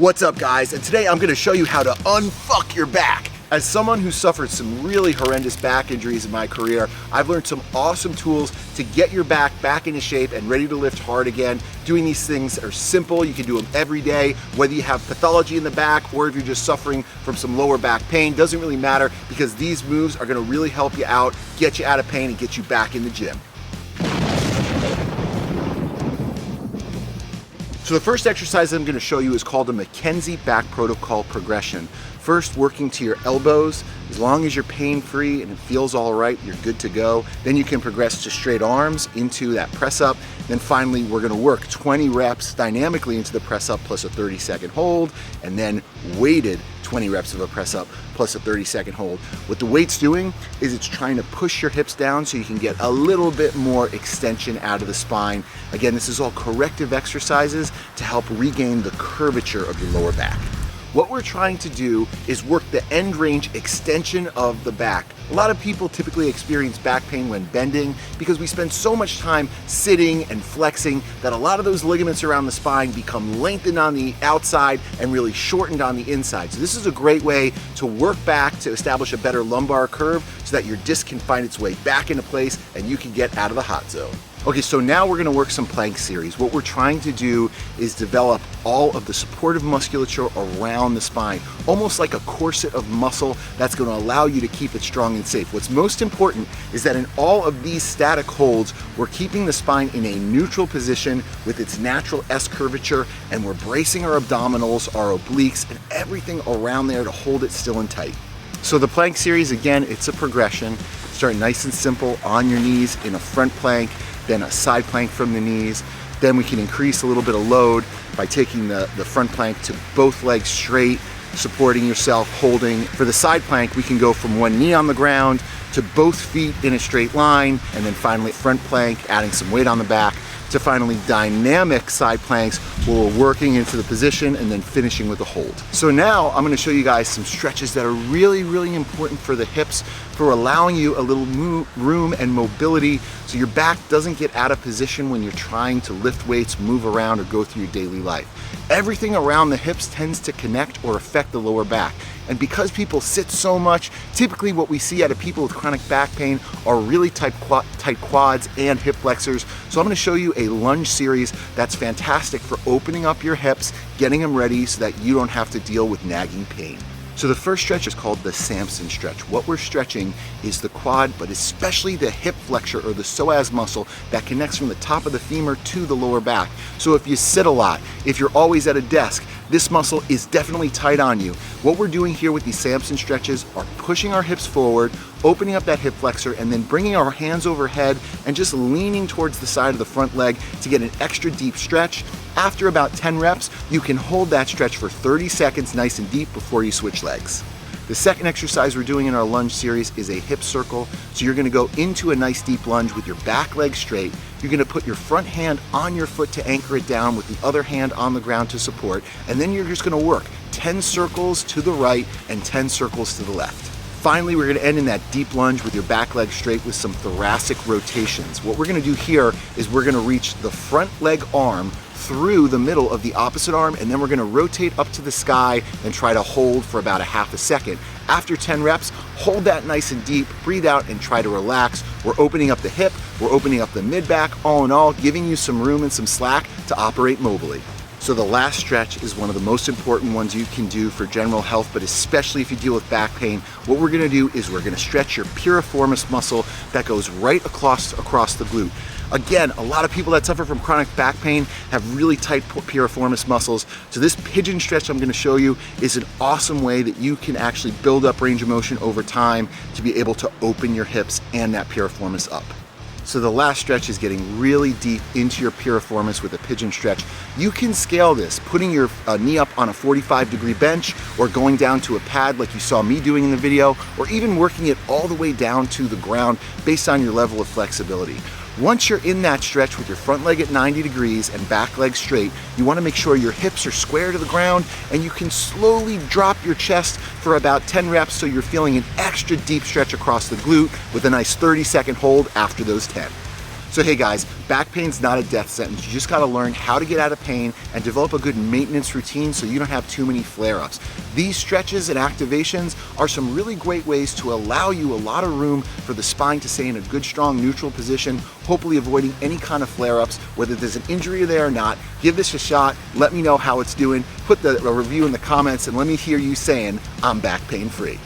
What's up, guys? And today I'm going to show you how to unfuck your back. As someone who suffered some really horrendous back injuries in my career, I've learned some awesome tools to get your back into shape and ready to lift hard again. Doing these things are simple. You can do them every day, whether you have pathology in the back or if you're just suffering from some lower back pain. Doesn't really matter, because these moves are going to really help you out, get you out of pain, and get you back in the gym. So the first exercise I'm going to show you is called a Mackenzie back protocol progression. First, working to your elbows. As long as you're pain-free and it feels all right, you're good to go. Then you can progress to straight arms into that press up. Then finally, we're going to work 20 reps dynamically into the press up plus a 30-second hold, and then weighted 20 reps of a press up plus a 30-second hold. What the weight's doing is it's trying to push your hips down so you can get a little bit more extension out of the spine. Again, this is all corrective exercises to help regain the curvature of your lower back. What we're trying to do is work the end range extension of the back. A lot of people typically experience back pain when bending because we spend so much time sitting and flexing that a lot of those ligaments around the spine become lengthened on the outside and really shortened on the inside. So this is a great way to work back to establish a better lumbar curve so that your disc can find its way back into place and you can get out of the hot zone. Okay, so now we're gonna work some plank series. What we're trying to do is develop all of the supportive musculature around the spine, almost like a corset of muscle that's gonna allow you to keep it strong and safe. What's most important is that in all of these static holds, we're keeping the spine in a neutral position with its natural S curvature, and we're bracing our abdominals, our obliques, and everything around there to hold it still and tight. So the plank series, again, it's a progression. Start nice and simple on your knees in a front plank, then a side plank from the knees. Then we can increase a little bit of load by taking the front plank to both legs straight, supporting yourself, holding. For the side plank, we can go from one knee on the ground to both feet in a straight line, and then finally front plank, adding some weight on the back, to finally dynamic side planks where we're working into the position and then finishing with a hold. So now I'm gonna show you guys some stretches that are really, really important for the hips, for allowing you a little room and mobility so your back doesn't get out of position when you're trying to lift weights, move around, or go through your daily life. Everything around the hips tends to connect or affect the lower back. And because people sit so much, typically what we see out of people with chronic back pain are really tight quads and hip flexors. So I'm gonna show you a lunge series that's fantastic for opening up your hips, getting them ready so that you don't have to deal with nagging pain. So the first stretch is called the Samson stretch. What we're stretching is the quad, but especially the hip flexor or the psoas muscle that connects from the top of the femur to the lower back. So if you sit a lot, if you're always at a desk, this muscle is definitely tight on you. What we're doing here with these Samson stretches are pushing our hips forward, opening up that hip flexor, and then bringing our hands overhead and just leaning towards the side of the front leg to get an extra deep stretch. After about 10 reps, you can hold that stretch for 30 seconds nice and deep before you switch legs. The second exercise we're doing in our lunge series is a hip circle. So you're gonna go into a nice deep lunge with your back leg straight. You're gonna put your front hand on your foot to anchor it down with the other hand on the ground to support, and then you're just gonna work 10 circles to the right and 10 circles to the left. Finally, we're gonna end in that deep lunge with your back leg straight with some thoracic rotations. What we're gonna do here is we're gonna reach the front leg arm through the middle of the opposite arm, and then we're gonna rotate up to the sky and try to hold for about a half a second. After 10 reps, hold that nice and deep, breathe out and try to relax. We're opening up the hip, we're opening up the mid-back, all in all, giving you some room and some slack to operate mobily. So the last stretch is one of the most important ones you can do for general health, but especially if you deal with back pain. What we're gonna do is we're gonna stretch your piriformis muscle that goes right across the glute. Again, a lot of people that suffer from chronic back pain have really tight piriformis muscles. So this pigeon stretch I'm gonna show you is an awesome way that you can actually build up range of motion over time to be able to open your hips and that piriformis up. So the last stretch is getting really deep into your piriformis with a pigeon stretch. You can scale this, putting your knee up on a 45-degree bench, or going down to a pad like you saw me doing in the video, or even working it all the way down to the ground based on your level of flexibility. Once you're in that stretch with your front leg at 90 degrees and back leg straight, you want to make sure your hips are square to the ground, and you can slowly drop your chest for about 10 reps so you're feeling an extra deep stretch across the glute with a nice 30-second hold after those 10. So hey guys, back pain's not a death sentence. You just gotta learn how to get out of pain and develop a good maintenance routine so you don't have too many flare-ups. These stretches and activations are some really great ways to allow you a lot of room for the spine to stay in a good, strong, neutral position, hopefully avoiding any kind of flare-ups, whether there's an injury there or not. Give this a shot, let me know how it's doing, put a review in the comments, and let me hear you saying, I'm back pain free.